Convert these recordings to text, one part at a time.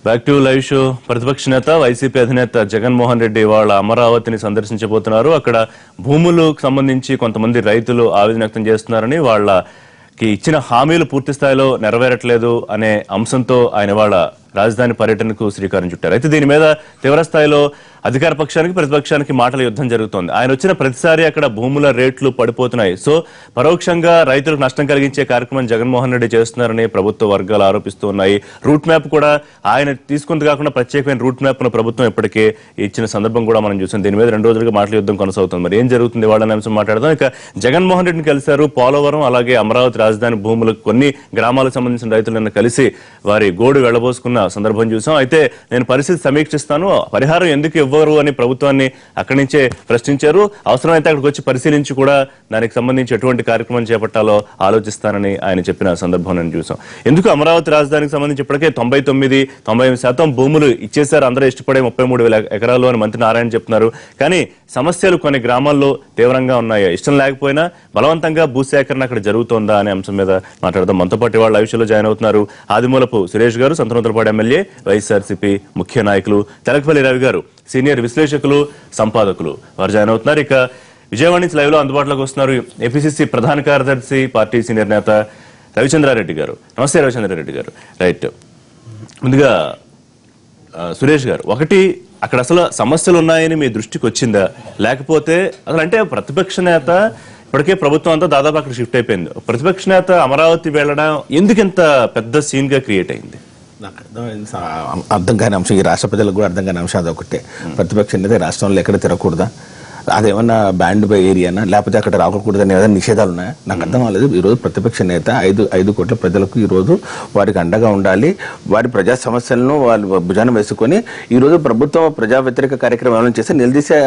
Back to live show. ప్రతిపక్ష నేత YCP అధినేత జగన్మోహన్ రెడ్డి వాళ్ళ అమరావతిని సందర్శించబోతున్నారు. అక్కడ భూములకు సంబంధించి కొంతమంది రైతులు ఆవేదన వ్యక్తం చేస్తున్నారని, వాళ్ళకి ఇచ్చిన హామీలు పూర్తి స్థాయిలో నెరవేరట్లేదు అనే అంశంతో ఆయన వాళ్ళ రాజధాని పర్యటనకు శ్రీకారం చుట్టారు. అయితే దీని మీద తీవ్రస్థాయిలో అధికార పక్షానికి ప్రతిపక్షానికి మాటల యుద్ధం జరుగుతోంది. ఆయన వచ్చిన ప్రతిసారి అక్కడ భూముల రేట్లు పడిపోతున్నాయి. సో పరోక్షంగా రైతులకు నష్టం కలిగించే కార్యక్రమం జగన్మోహన్ రెడ్డి చేస్తున్నారని ప్రభుత్వ వర్గాలు ఆరోపిస్తూ ఉన్నాయి. రూట్ మ్యాప్ కూడా ఆయన తీసుకుంది కాకుండా ప్రత్యేకమైన రూట్ మ్యాప్ ను ప్రభుత్వం ఇప్పటికే ఇచ్చిన సందర్భం కూడా మనం చూసాం. దీని మీద 2 రోజులుగా మాటల యుద్ధం కొనసాగుతుంది. మరి ఏం జరుగుతుంది వాళ్ళని అంశం మాట్లాడదాం. ఇక జగన్మోహన్ రెడ్డిని కలిశారు. పోలవరం అలాగే అమరావతి రాజధాని భూములకు కొన్ని గ్రామాలకు సంబంధించిన రైతులను కలిసి వారి గోడు వెళ్లబోసుకున్న సందర్భం చూసాం. అయితే నేను పరిస్థితి సమీక్షిస్తాను, పరిహారం ఎందుకు ఇవ్వరు అని ప్రభుత్వాన్ని అక్కడి నుంచే ప్రశ్నించారు. అవసరమైతే అక్కడికి వచ్చి పరిశీలించి కూడా దానికి సంబంధించి ఎటువంటి కార్యక్రమం చేపట్టాలో ఆలోచిస్తానని ఆయన చెప్పిన సందర్భం నేను చూసాం. ఎందుకు అమరావతి రాజధానికి సంబంధించి ఇప్పటికే 99-98% భూములు ఇచ్చేశారు. అందరూ ఇష్టపడే 33,000 ఎకరాలు అని మంత్రి నారాయణ చెప్తున్నారు. కానీ సమస్యలు కొన్ని గ్రామాల్లో తీవ్రంగా ఉన్నాయి. ఇష్టం లేకపోయినా బలవంతంగా భూసేకరణ అక్కడ జరుగుతోందా అనే అంశం మీద మాట్లాడదాం. మనతో పాటు వాళ్ళ విషయంలో జాయిన్ అవుతున్నారు ఆదిమూలపు సురేష్ గారు, సంతనూతలపాడు ఎమ్మెల్యే, వైఎస్ఆర్సీపీ ముఖ్య నాయకులు, తెలకపల్లి రవి గారు, సీనియర్ విశ్లేషకులు, సంపాదకులు, వారు జాయిన్ అవుతున్నారు. ఇక విజయవాడ నుంచి లైవ్ లో అందుబాటులోకి వస్తున్నారు ఏపీసీసీ ప్రధాన కార్యదర్శి, పార్టీ సీనియర్ నేత రవిచంద్రారెడ్డి గారు. నమస్తే రవిచంద్రారెడ్డి గారు. రైట్, ముందుగా సురేష్ గారు, ఒకటి అక్కడ అసలు సమస్యలు ఉన్నాయని మీ దృష్టికి వచ్చిందా, లేకపోతే అసలు అంటే ప్రతిపక్ష నేత ఇప్పటికే ప్రభుత్వం అంతా దాదాపు అక్కడ షిఫ్ట్ అయిపోయింది, ప్రతిపక్ష నేత అమరావతి వెళ్ళడం ఎందుకు ఇంత పెద్ద సీన్ గా క్రియేట్ అయింది? నాకు అర్థం కాని అంశం, ఈ రాష్ట్ర ప్రజలకు కూడా అర్థం కాని అంశం అదొకటే. ప్రతిపక్షం అనేది రాష్ట్రంలో ఎక్కడ తిరగకూడదా, అదేమన్నా బ్యాండ్ బై ఏరియానా, లేకపోతే అక్కడ రాకూడదని ఏదైనా నిషేధాలు ఉన్నాయా? నాకు అర్థం అవ్వలేదు. ఈరోజు ప్రతిపక్ష నేత 5 కోట్ల ప్రజలకు ఈరోజు వారికి అండగా ఉండాలి. వారి ప్రజా సమస్యలను వాళ్ళు భుజాన వేసుకొని ఈరోజు ప్రభుత్వం ప్రజా వ్యతిరేక కార్యక్రమం ఏమైనా చేస్తే నిలదీసే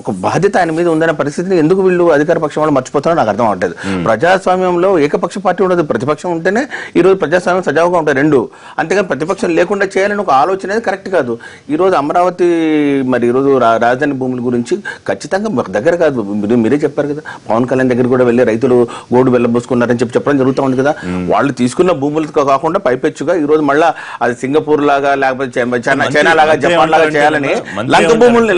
ఒక బాధ్యత ఆయన మీద ఉందనే పరిస్థితిని ఎందుకు వీళ్ళు అధికార పక్షం వాళ్ళు మర్చిపోతారో నాకు అర్థం అవ్వట్లేదు. ప్రజాస్వామ్యంలో ఏకపక్ష పార్టీ ఉండదు, ప్రతిపక్షం ఉంటేనే ఈరోజు ప్రజాస్వామ్యం సజావుగా ఉంటాయి రెండు. అంతేగాని ప్రతిపక్షం లేకుండా చేయాలని ఒక ఆలోచన అనేది కరెక్ట్ కాదు. ఈరోజు అమరావతి మరి ఈరోజు రాజధాని భూముల గురించి ఖచ్చితంగా దగ్గర కాదు, మీరే చెప్పారు కదా, పవన్ కళ్యాణ్ దగ్గర కూడా వెళ్ళి రైతులు గోడు వెళ్ళబోసుకున్నారని చెప్పడం జరుగుతూ ఉంది కదా. వాళ్ళు తీసుకున్న భూములతో కాకుండా పైపెచ్చుగా ఈ రోజు మళ్ళా అది సింగపూర్ లాగా లేకపోతే చైనా లాగా జపాన్ లాగా చేయాలని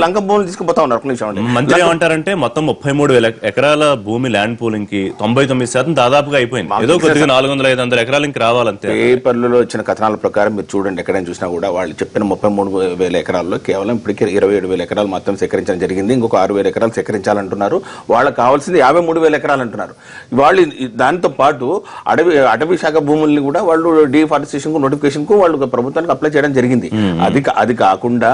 లంక భూములు తీసుకుపోతా ఉన్నారు. ఒక నిమిషం, మంత్రి ఏమంటారంటే మొత్తం 33,000 ఎకరాల భూమి ల్యాండ్ పూలింగ్ కి 99% దాదాపుగా అయిపోయింది. ఏదో కొద్దిగా 400-500 ఎకరాలు ఇంక రావాలంతే. పేపర్లలో వచ్చిన కథనాల ప్రకారం మీరు చూడండి, ఎక్కడైనా చూసినా కూడా వాళ్ళు చెప్పిన 33,000 ఎకరాల్లో కేవలం ఇప్పటికే 27,000 ఎకరాలు మాత్రం సేకరించడం జరిగింది. ఇంకొక 6,000 ఎకరాలు సేకరించాలంటున్నారు. వాళ్ళకి కావాల్సింది 53,000 ఎకరాలు అంటున్నారు. వాళ్ళు దాంతో పాటు అటవీ శాఖ భూముల్ని కూడా వాళ్ళు డిఫారెస్టేషన్ కు నోటిఫికేషన్ కు వాళ్ళు ప్రభుత్వానికి అప్లై చేయడం జరిగింది. అది కాకుండా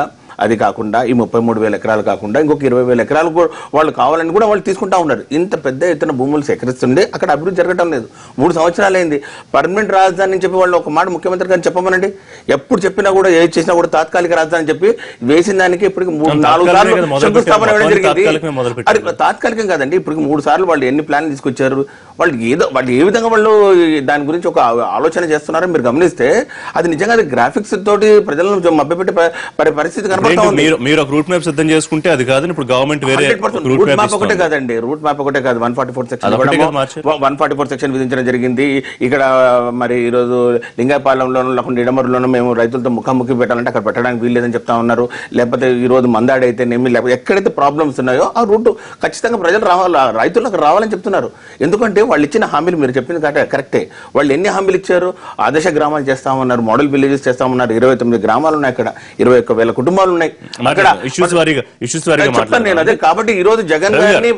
ఈ 33,000 ఎకరాలు కాకుండా ఇంకొక 20,000 ఎకరాలు వాళ్ళు కావాలని కూడా వాళ్ళు తీసుకుంటా ఉన్నారు. ఇంత పెద్ద ఎత్తున భూములు సేకరిస్తుండే అక్కడ అభివృద్ధి జరగడం లేదు. 3 సంవత్సరాలు అయింది. పర్మనెంట్ రాజధాని అని చెప్పి వాళ్ళు ఒక మాట ముఖ్యమంత్రి గారిని చెప్పమనండి. ఎప్పుడు చెప్పినా కూడా ఏది చేసినా కూడా తాత్కాలిక రాజధాని అని చెప్పి వేసిన దానికి ఇప్పటికి 4 సార్లు శంకుస్థాపన ఇవ్వడం జరిగింది. అది తాత్కాలికం కాదండి, ఇప్పటికి 3 సార్లు వాళ్ళు ఎన్ని ప్లాన్లు తీసుకొచ్చారు, వాళ్ళు ఏ విధంగా వాళ్ళు దాని గురించి ఒక ఆలోచన చేస్తున్నారో మీరు గమనిస్తే అది నిజంగా అది గ్రాఫిక్స్ తోటి ప్రజలను మభ్యపెట్టే పరిస్థితి కనబడుతుంది. మీరు ఒక రూట్ మ్యాప్ సిద్ధం చేసుకుంటే అది కాదు, ఇప్పుడు గవర్నమెంట్ వేరే రూట్ మ్యాప్ ఒకటే కాదండి, రూట్ మ్యాప్ ఒకటే కాదు, 144 సెక్షన్ విధించడం జరిగింది. ఇక్కడ మరి ఈరోజు లింగాయపాలెంలోనూ లేకుండా ఇడమరులోనూ మేము రైతులతో ముఖాముఖి పెట్టాలంటే అక్కడ పెట్టడానికి వీల్లేదని చెప్తా ఉన్నారు. లేకపోతే ఈ రోజు మందాడి అయితేనేమి, లేకపోతే ఎక్కడైతే ప్రాబ్లమ్స్ ఉన్నాయో ఆ రూట్ ఖచ్చితంగా ప్రజలు రైతులకు రావాలని చెప్తున్నారు. ఎందుకంటే వాళ్ళు ఇచ్చిన హామీలు మీరు చెప్పింది కరెక్టే. వాళ్ళు ఎన్ని హామీలు ఇచ్చారు? ఆదర్శ గ్రామాలు చేస్తామన్నారు, మోడల్ విలేజెస్ చేస్తామన్నారు. 29 గ్రామాలు ఉన్నాయి అక్కడ, 21,000 కుటుంబాలు ఉన్నాయి అక్కడ. నేను అదే కాబట్టి ఈ రోజు జగన్ గారిని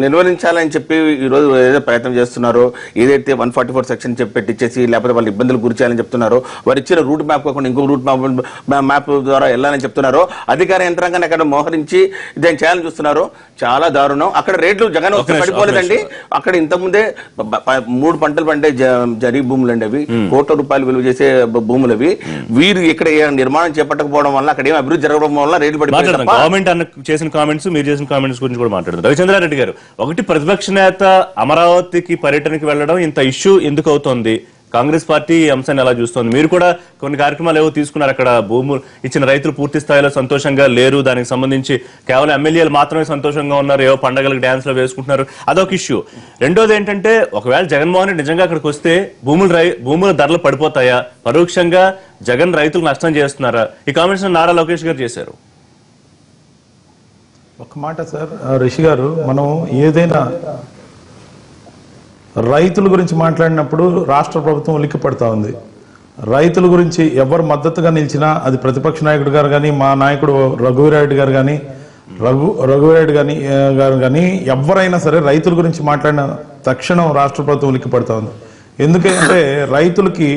నిర్వహించాలని చెప్పి ఈ రోజు ఏదో ప్రయత్నం చేస్తున్నారో, ఏదైతే 144 సెక్షన్ చెప్పి పెట్టించేసి లేకపోతే వాళ్ళు ఇబ్బందులు గురి చేయాలని చెప్తున్నారో, వారు ఇచ్చిన రూట్ మ్యాప్ కాకుండా ఇంకొక రూట్ మ్యాప్ ద్వారా వెళ్ళాలని చెప్తున్నారో, అధికార యంత్రాంగాన్ని అక్కడ మోహరించి ఇదేం చేయాలని చూస్తున్నారో చాలా దారుణం. అక్కడ రేట్లు జగన్ పడిపోలేదండి. అక్కడ ఇంతకుముందే 3 పంటలు పండే జరీ భూములు అండి, అవి కోట్ల రూపాయలు విలువ చేసే భూములు అవి. వీరు ఇక్కడ నిర్మాణం చేపట్టకపోవడం వల్ల అక్కడ ఏం అభివృద్ధి జరగడం వల్ల రేట్లు పడిపోయాయి. గవర్నమెంట్ చేసిన కామెంట్స్, మీరు చేసిన కామెంట్స్ గురించి కూడా మాట్లాడుతున్నారు. రవిచంద్రారెడ్డి గారు, ఒకటి ప్రతిపక్ష నేత అమరావతికి పర్యటనకి వెళ్ళడం ఇంత ఇష్యూ ఎందుకు అవుతోంది? కాంగ్రెస్ పార్టీ ఈ అంశాన్ని ఎలా చూస్తోంది? మీరు కూడా కొన్ని కార్యక్రమాలు ఏవో తీసుకున్నారు, అక్కడ భూములు ఇచ్చిన రైతులు పూర్తి స్థాయిలో సంతోషంగా లేరు, దానికి సంబంధించి కేవలం ఎమ్మెల్యేలు మాత్రమే సంతోషంగా ఉన్నారు, ఏవో పండగలకు డ్యాన్స్లో వేసుకుంటున్నారు, అదొక ఇష్యూ. రెండోది ఏంటంటే, ఒకవేళ జగన్మోహన్ రెడ్డి నిజంగా అక్కడికి వస్తే భూముల ధరలు పడిపోతాయా, పరోక్షంగా జగన్ రైతులకు నష్టం చేస్తున్నారా? ఈ కామెంట్స్ నారా లోకేష్ గారు చేశారు. ఒక మాట సార్ రిషి గారు, మనం ఏదైనా రైతుల గురించి మాట్లాడినప్పుడు రాష్ట్ర ప్రభుత్వం ఉలిక్కి పడతా ఉంది. రైతుల గురించి ఎవరు మద్దతుగా నిలిచినా, అది ప్రతిపక్ష నాయకుడు గారు కానీ, మా నాయకుడు రఘువీరారెడ్డి గారు కానీ, గారు కానీ ఎవరైనా సరే రైతుల గురించి మాట్లాడిన తక్షణం రాష్ట్ర ప్రభుత్వం ఉలిక్కి పడతా ఉంది. ఎందుకంటే రైతులకి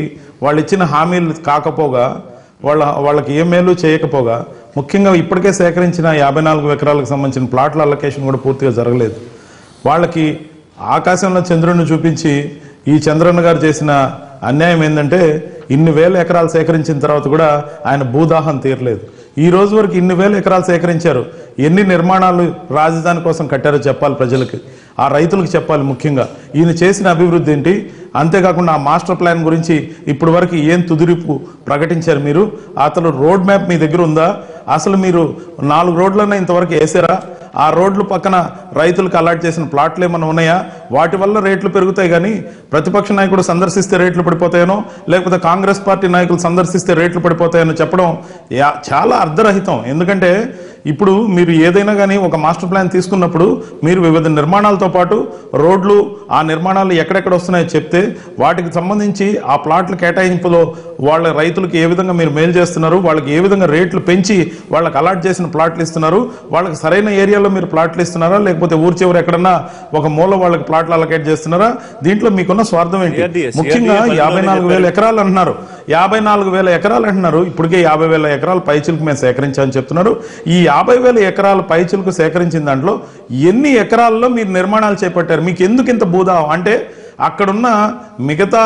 వాళ్ళు ఇచ్చిన హామీలు కాకపోగా, వాళ్ళకి ఏ మేలు చేయకపోగా, ముఖ్యంగా ఇప్పటికే సేకరించిన 54 ఎకరాలకు సంబంధించిన ప్లాట్ల అలొకేషన్ కూడా పూర్తిగా జరగలేదు. వాళ్ళకి ఆకాశంలో చంద్రుడిని చూపించి ఈ చంద్రన్న గారు చేసిన అన్యాయం ఏంటంటే, ఇన్ని వేల ఎకరాలు సేకరించిన తర్వాత కూడా ఆయన భూదాహం తీరలేదు. ఈ రోజు వరకు ఇన్ని వేల ఎకరాలు సేకరించారు, ఎన్ని నిర్మాణాలు రాజధాని కోసం కట్టారో చెప్పాలి ప్రజలకి, ఆ రైతులకు చెప్పాలి. ముఖ్యంగా ఈయన చేసిన అభివృద్ధి ఏంటి, అంతేకాకుండా ఆ మాస్టర్ ప్లాన్ గురించి ఇప్పటి వరకు ఏం తుదిరిపు ప్రకటించారు మీరు? అసలు రోడ్ మ్యాప్ మీ దగ్గర ఉందా? అసలు మీరు 4 రోడ్లన్నా ఇంతవరకు వేసారా? ఆ రోడ్లు పక్కన రైతులకు అలాట్ చేసిన ప్లాట్లు ఏమైనా ఉన్నాయా? వాటి వల్ల రేట్లు పెరుగుతాయి కానీ ప్రతిపక్ష నాయకుడు సందర్శిస్తే రేట్లు పడిపోతాయనో, లేకపోతే కాంగ్రెస్ పార్టీ నాయకులు సందర్శిస్తే రేట్లు పడిపోతాయనో చెప్పడం చాలా అర్ధరహితం. ఎందుకంటే ఇప్పుడు మీరు ఏదైనా కానీ ఒక మాస్టర్ ప్లాన్ తీసుకున్నప్పుడు మీరు వివిధ నిర్మాణాలతో పాటు రోడ్లు, ఆ నిర్మాణాలు ఎక్కడెక్కడ వస్తున్నాయో చెప్తే వాటికి సంబంధించి ఆ ప్లాట్ల కేటాయింపులో వాళ్ళ రైతులకు ఏ విధంగా మీరు మేలు చేస్తున్నారు, వాళ్ళకి ఏ విధంగా రేట్లు పెంచి వాళ్ళకి అలాట్ చేసిన ప్లాట్లు ఇస్తున్నారు, వాళ్ళకి సరైన ఏరియాలో మీరు ప్లాట్లు ఇస్తున్నారా, లేకపోతే ఊరు చివరి ఎక్కడన్నా ఒక మూల వాళ్ళకి ప్లాట్లు అలకేట్ చేస్తున్నారా? దీంట్లో మీకున్న స్వార్థం ఏంటి? ముఖ్యంగా 54,000 ఎకరాలు అంటున్నారు, 54,000 ఎకరాలు అంటున్నారు. ఇప్పటికే 50,000 ఎకరాలు పైచిలకు మేము సేకరించామని చెప్తున్నారు. ఈ 50,000 ఎకరాల పైచిలకు సేకరించిన దాంట్లో ఎన్ని ఎకరాల్లో మీరు నిర్మాణాలు చేపట్టారు? మీకు ఎందుకు ఇంత భూదాహం అంటే, అక్కడున్న మిగతా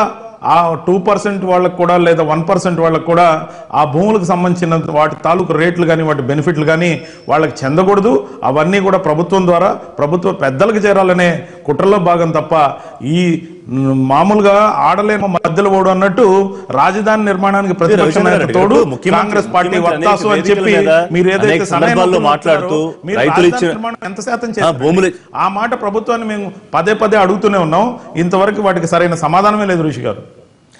ఆ 2% వాళ్ళకు కూడా లేదా 1% వాళ్ళకు కూడా ఆ భూములకు సంబంధించిన వాటి తాలూకు రేట్లు కానీ వాటి బెనిఫిట్లు కానీ వాళ్ళకి చెందకూడదు. అవన్నీ కూడా ప్రభుత్వం ద్వారా ప్రభుత్వ పెద్దలకు చేరాలనే కుట్రలో భాగం తప్ప, ఈ మామూలుగా ఆడలేమో మధ్యలో ఓడు అన్నట్టు రాజధాని నిర్మాణానికి ప్రతిపక్ష నాయకుడు తోడు కాంగ్రెస్ పార్టీ వత్తాసు అని చెప్పి మీరు ఏదైతే సందర్భాల్లో మాట్లాడుతూ ఎంత శాతం చేస్తారు ఆ మాట ప్రభుత్వాన్ని మేము పదే అడుగుతూనే ఉన్నాం. ఇంతవరకు వాటికి సరైన సమాధానమే లేదు ఋషి గారు.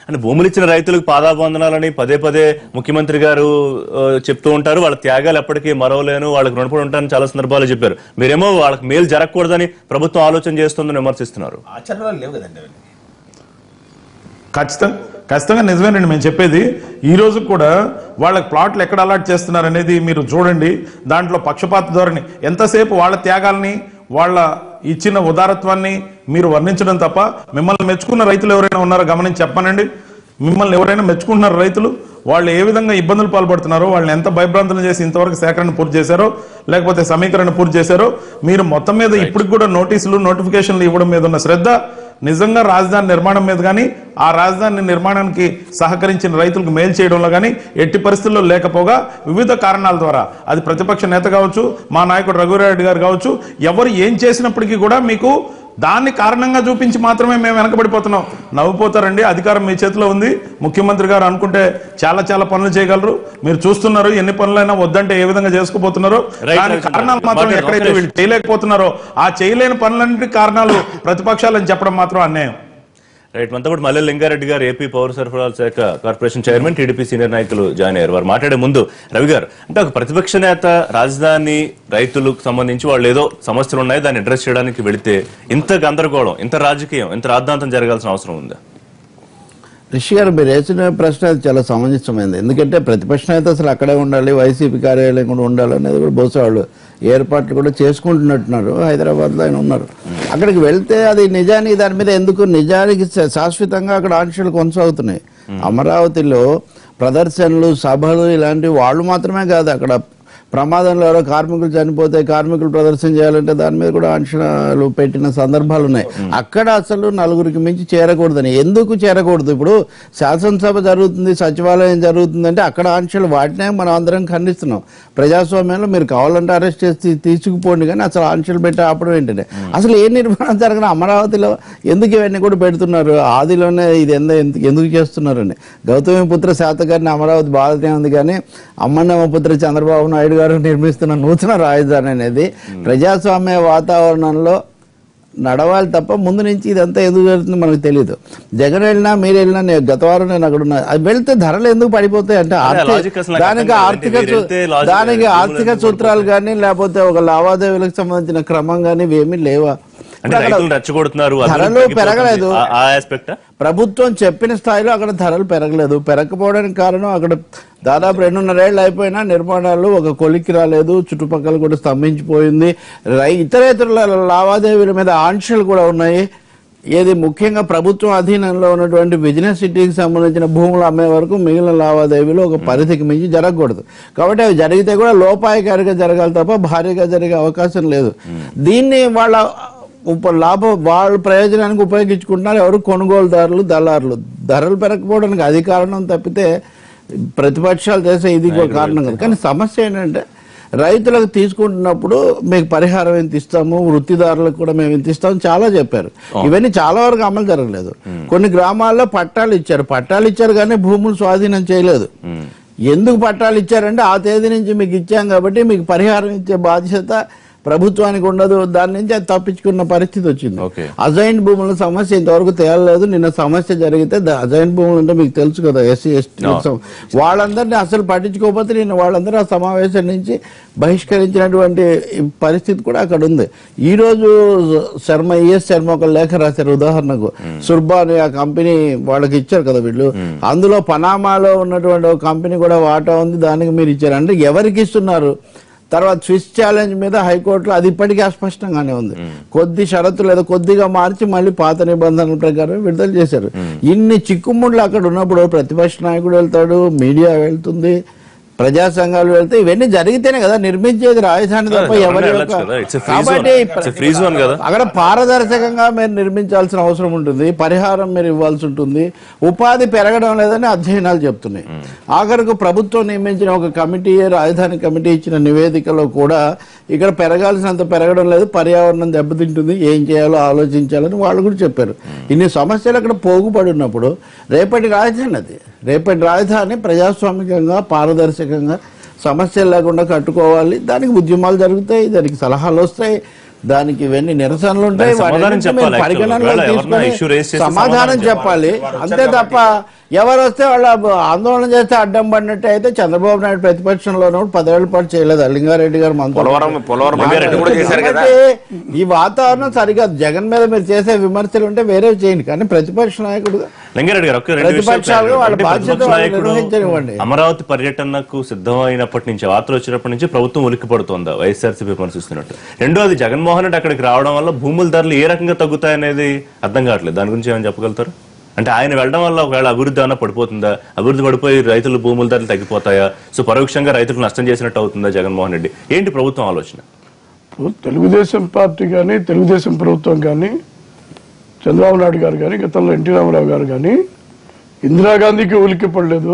అంటే భూములు ఇచ్చిన రైతులకు పాదాబంధనాలని పదే ముఖ్యమంత్రి గారు చెప్తూ ఉంటారు. వాళ్ళ త్యాగాలు ఎప్పటికీ మరవలేను, వాళ్ళకి రుణపడి ఉంటారని చాలా సందర్భాలు చెప్పారు. మీరేమో వాళ్ళకి మేలు జరగకూడదని ప్రభుత్వం ఆలోచన చేస్తుందని విమర్శిస్తున్నారు. ఆచరణలు లేవు కదండి. ఖచ్చితంగా నిజమేనండి మేము చెప్పేది. ఈ రోజు కూడా వాళ్ళకి ప్లాట్లు ఎక్కడ అలాట్ చేస్తున్నారు అనేది మీరు చూడండి. దాంట్లో పక్షపాత ధోరణి, ఎంతసేపు వాళ్ళ త్యాగాల్ని వాళ్ళ ఇచ్చిన ఉదారత్వాన్ని మీరు వర్ణించడం తప్ప, మిమ్మల్ని మెచ్చుకున్న రైతులు ఎవరైనా ఉన్నారో గమనించి చెప్పనండి. మిమ్మల్ని ఎవరైనా మెచ్చుకుంటున్నారు రైతులు? వాళ్ళు ఏ విధంగా ఇబ్బందులు పాల్పడుతున్నారో, వాళ్ళని ఎంత భయభ్రాంతులు చేసి ఇంతవరకు సేకరణ పూర్తి చేశారో, లేకపోతే సమీకరణ పూర్తి చేశారో, మీరు మొత్తం మీద ఇప్పటికి కూడా నోటీసులు నోటిఫికేషన్లు ఇవ్వడం మీద ఉన్న శ్రద్ధ నిజంగా రాజధాని నిర్మాణం మీద కానీ, ఆ రాజధాని నిర్మాణానికి సహకరించిన రైతులకు మేలు చేయడంలో కానీ ఎట్టి పరిస్థితుల్లో లేకపోగా, వివిధ కారణాల ద్వారా, అది ప్రతిపక్ష నేత కావచ్చు, మా నాయకుడు రఘువీరారెడ్డి గారు కావచ్చు, ఎవరు ఏం చేసినప్పటికీ కూడా మీకు దాన్ని కారణంగా చూపించి మాత్రమే మేము వెనకబడిపోతున్నాం. నవ్వుపోతారండి. అధికారం మీ చేతిలో ఉంది. ముఖ్యమంత్రి గారు అనుకుంటే చాలా పనులు చేయగలరు. మీరు చూస్తున్నారు, ఎన్ని పనులైనా వద్దంటే ఏ విధంగా చేసుకుపోతున్నారో. కానీ కారణాలు మాత్రం ఎక్కడైతే వీళ్ళు చేయలేకపోతున్నారో, ఆ చేయలేని పనులన్నింటి కారణాలు ప్రతిపక్షాలని చెప్పడం మాత్రం అన్యాయం. రైట్. మనతో పాటు మల్లె లింగారెడ్డి గారు, ఏపీ పౌర సరఫరాల శాఖ కార్పొరేషన్ చైర్మన్, టీడీపీ సీనియర్ నాయకులు జాయిన్ అయ్యారు. వారు మాట్లాడే ముందు రవి గారు, అంటే ఒక ప్రతిపక్ష నేత రాజధాని రైతులకు సంబంధించి వాళ్ళు ఏదో సమస్యలు ఉన్నాయి, దాన్ని అడ్రస్ చేయడానికి వెళితే ఇంత గందరగోళం, ఇంత రాజకీయం, ఇంత రాద్ధాంతం జరగాల్సిన అవసరం ఉందా? రిషి గారు, మీరు వేసిన ప్రశ్న చాలా సమంజసమైంది. ఎందుకంటే ప్రతిపక్ష నేత అసలు అక్కడే ఉండాలి, వైసీపీ కార్యాలయం కూడా ఉండాలి అనేది కూడా బహుశా వాళ్ళు ఏర్పాట్లు కూడా చేసుకుంటున్నట్టున్నారు. హైదరాబాద్లో ఆయన ఉన్నారు. అక్కడికి వెళ్తే అది నిజానికి దాని మీద ఎందుకు, నిజానికి శాశ్వతంగా అక్కడ ఆంక్షలు కొనసాగుతున్నాయి. అమరావతిలో ప్రదర్శనలు, సభలు ఇలాంటివి వాళ్ళు మాత్రమే కాదు, అక్కడ ప్రమాదంలో ఎవరో కార్మికులు చనిపోతే కార్మికులు ప్రదర్శన చేయాలంటే దాని మీద కూడా ఆంక్షలు పెట్టిన సందర్భాలు ఉన్నాయి. అక్కడ అసలు నలుగురికి మించి చేరకూడదని. ఎందుకు చేరకూడదు? ఇప్పుడు శాసనసభ జరుగుతుంది, సచివాలయం జరుగుతుందంటే అక్కడ ఆంక్షలు, వాటినే మనం అందరం ఖండిస్తున్నాం. ప్రజాస్వామ్యంలో మీరు కావాలంటే అరెస్ట్ చేసి తీసుకుపోండి, కానీ అసలు ఆంక్షలు పెట్టి ఆపడం ఏంటంటే అసలు ఏ నిర్మాణం జరగడం అమరావతిలో ఎందుకు ఇవన్నీ కూడా పెడుతున్నారు? ఆదిలోనే ఇది ఎందుకు చేస్తున్నారని. గౌతమిపుత్ర శాతకర్ణి అమరావతి బాధనే ఉంది, కానీ అమ్మన్నమ్మపుత్ర చంద్రబాబు నాయుడు గారు నిర్మిస్తున్న నూతన రాజధాని అనేది ప్రజాస్వామ్య వాతావరణంలో నడవాలి తప్ప ముందు నుంచి ఇదంతా ఎందుకు జరుగుతుందో మనకు తెలియదు. జగన్ వెళ్ళినా మీరు వెళ్ళినా నేను గత వారం నేను అక్కడ ఉన్నా, అది వెళ్తే ధరలు ఎందుకు పడిపోతాయి అంటే దానికి ఆర్థిక సూత్రాలు కానీ లేకపోతే ఒక లావాదేవీలకు సంబంధించిన క్రమం కానీ ఇవేమీ లేవా? ధరలు పెరగలేదు. ప్రభుత్వం చెప్పిన స్థాయిలో అక్కడ ధరలు పెరగలేదు. పెరగకపోవడానికి కారణం అక్కడ దాదాపు 2.5 ఏళ్ళు అయిపోయినా నిర్మాణాలు ఒక కొలిక్కి రాలేదు, చుట్టుపక్కల కూడా స్తంభించిపోయింది. ఇతరేతరుల లావాదేవీల మీద ఆంక్షలు కూడా ఉన్నాయి. ఏది ముఖ్యంగా ప్రభుత్వం అధీనంలో ఉన్నటువంటి బిజినెస్ సిటీకి సంబంధించిన భూములు అమ్మే వరకు మిగిలిన లావాదేవీలు ఒక పరిధికి మించి జరగకూడదు. కాబట్టి అవి జరిగితే కూడా లోపాయకారిగా జరగాలి తప్ప భారీగా జరిగే అవకాశం లేదు. దీన్ని వాళ్ళ ప్రయోజనానికి ఉపయోగించుకుంటున్నారు ఎవరు? కొనుగోలుదారులు, దళారులు. ధరలు పెరగకపోవడానికి అది కారణం తప్పితే ప్రతిపక్షాలు చేసే ఇది కారణం కాదు. కానీ సమస్య ఏంటంటే రైతులకు తీసుకుంటున్నప్పుడు మీకు పరిహారం ఎంత ఇస్తాము, వృత్తిదారులకు కూడా మేము ఎంత ఇస్తాము చాలా చెప్పారు. ఇవన్నీ చాలా వరకు అమలు జరగలేదు. కొన్ని గ్రామాల్లో పట్టాలు ఇచ్చారు కానీ భూములు స్వాధీనం చేయలేదు. ఎందుకు పట్టాలు ఇచ్చారంటే ఆ తేదీ నుంచి మీకు ఇచ్చాం కాబట్టి మీకు పరిహారం ఇచ్చే బాధ్యత ప్రభుత్వానికి ఉండదు. దాని నుంచి అది తప్పించుకున్న పరిస్థితి వచ్చింది. అజైన్ భూముల సమస్య ఇంతవరకు తేలలేదు. నిన్న సమస్య జరిగితే అజైన్ భూములు అంటే మీకు తెలుసు కదా, ఎస్సీ ఎస్టీ వాళ్ళందరినీ అసలు పట్టించుకోకపోతే నిన్న వాళ్ళందరూ ఆ సమావేశం నుంచి బహిష్కరించినటువంటి పరిస్థితి కూడా అక్కడ ఉంది. ఈ రోజు ఈఎస్ శర్మ ఒక లేఖ రాశారు. ఉదాహరణకు సుర్బా అని ఆ కంపెనీ వాళ్ళకి ఇచ్చారు కదా వీళ్ళు, అందులో పనామాలో ఉన్నటువంటి ఒక కంపెనీ కూడా వాటా ఉంది, దానికి మీరు ఇచ్చారు అంటే ఎవరికి ఇస్తున్నారు? తర్వాత స్విస్ ఛాలెంజ్ మీద హైకోర్టులో అది ఇప్పటికీ అస్పష్టంగానే ఉంది. కొద్ది షరతులు ఏదో కొద్దిగా మార్చి మళ్ళీ పాత నిబంధనల ప్రకారం విడుదల చేశారు. ఇన్ని చిక్కుముళ్ళు అక్కడ ఉన్నప్పుడు ప్రతిపక్ష నాయకుడు వెళ్తాడు, మీడియా వెళ్తుంది, ప్రజా సంఘాలు వెళ్తే ఇవన్నీ జరిగితేనే కదా నిర్మించేది రాజధాని తప్ప ఎవరి. కాబట్టి అక్కడ పారదర్శకంగా మీరు నిర్మించాల్సిన అవసరం ఉంటుంది, పరిహారం మీరు ఇవ్వాల్సి ఉంటుంది. ఉపాధి పెరగడం లేదని అధ్యయనాలు చెప్తున్నాయి. ఆఖరకు ప్రభుత్వం నియమించిన ఒక కమిటీ, రాజధాని కమిటీ ఇచ్చిన నివేదికలో కూడా ఇక్కడ పెరగాల్సినంత పెరగడం లేదు, పర్యావరణం దెబ్బతింటుంది, ఏం చేయాలో ఆలోచించాలని వాళ్ళు కూడా చెప్పారు. ఇన్ని సమస్యలు అక్కడ పోగుపడి ఉన్నప్పుడు రేపటి రాజధాని ప్రజాస్వామికంగా పారదర్శకంగా సమస్యలు లేకుండా కట్టుకోవాలి. దానికి ఉద్యమాలు జరుగుతాయి, దానికి సలహాలు వస్తాయి, దానికి ఇవన్నీ నిరసనలు ఉంటాయి. పరిగణనలో తీసుకొని సమాధానం చెప్పాలి. అంతే తప్ప ఎవరు వస్తే వాళ్ళ ఆందోళన చేస్తే అడ్డం పడినట్టు అయితే చంద్రబాబు నాయుడు ప్రతిపక్షంలో 10 ఏళ్ల పాటు చేయలేదు. లింగారెడ్డి గారు ఈ వాతావరణం సరిగా జగన్ మీద మీరు చేసే విమర్శలు ఉంటే వేరే చేయండి, కానీ ప్రతిపక్ష నాయకుడు ప్రతిపక్షాలు వాళ్ళ బాధ్యత నిర్వహించనివ్వండి. అమరావతి పర్యటనకు సిద్ధమైనప్పటి నుంచి, వార్తలు వచ్చినప్పటి నుంచి ప్రభుత్వం ఉలిక్కి పడుతోందా వైఎస్ఆర్సీపీ విమర్శిస్తున్నట్టు? రెండోది జగన్మోహన్ రెడ్డి అక్కడికి రావడం వల్ల భూముల ధరలు ఏ రకంగా తగ్గుతాయనేది అర్థం కావట్లేదు. దాని గురించి ఏమైనా చెప్పగలుగుతారు? అంటే ఆయన వెళ్ళడం వల్ల ఒకవేళ అభివృద్ధి ఏమైనా పడిపోతుందా? అభివృద్ధి పడిపోయి రైతులు భూముల ధరలు తగ్గిపోతాయా? సో పరోక్షంగా రైతులకు నష్టం చేసినట్టు అవుతుందా జగన్మోహన్ రెడ్డి? ఏంటి ప్రభుత్వం ఆలోచన? తెలుగుదేశం పార్టీ కానీ, తెలుగుదేశం ప్రభుత్వం కానీ, చంద్రబాబు నాయుడు గారు కానీ, గతంలో ఎన్టీ రామారావు గారు కానీ ఇందిరాగాంధీకి ఉలిక్కి పడలేదు,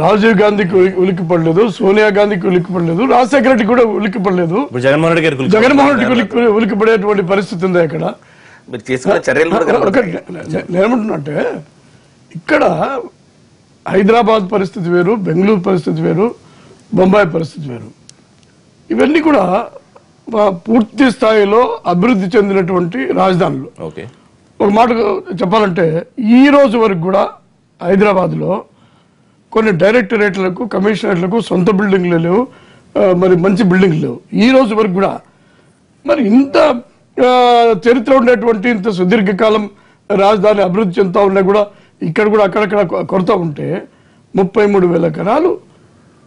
రాజీవ్ గాంధీకి ఉలిక్కి పడలేదు, సోనియా గాంధీకి ఉలిక్కి పడలేదు, రాజశేఖర రెడ్డి కూడా ఉలిక్కి పడలేదు, జగన్మోహన్ రెడ్డికి ఉలిక్కి పడేటువంటి పరిస్థితి ఉంది. అక్కడ నేనేమంటున్నట్టే ఇక్కడ హైదరాబాద్ పరిస్థితి వేరు, బెంగళూరు పరిస్థితి వేరు, బొంబాయి పరిస్థితి వేరు. ఇవన్నీ కూడా పూర్తి స్థాయిలో అభివృద్ధి చెందినటువంటి రాజధానులు. ఒక మాట చెప్పాలంటే ఈ రోజు వరకు కూడా హైదరాబాద్లో కొన్ని డైరెక్టరేట్లకు, కమిషనరేట్లకు సొంత బిల్డింగ్లు లేవు, మరి మంచి బిల్డింగ్లు లేవు ఈ రోజు వరకు కూడా. మరి ఇంత చరిత్ర ఉండేటువంటి, ఇంత సుదీర్ఘకాలం రాజధాని అభివృద్ధి చెందుతా ఉన్నా కూడా ఇక్కడ కూడా అక్కడక్కడ కొరత ఉంటే 33,000 ఎకరాలు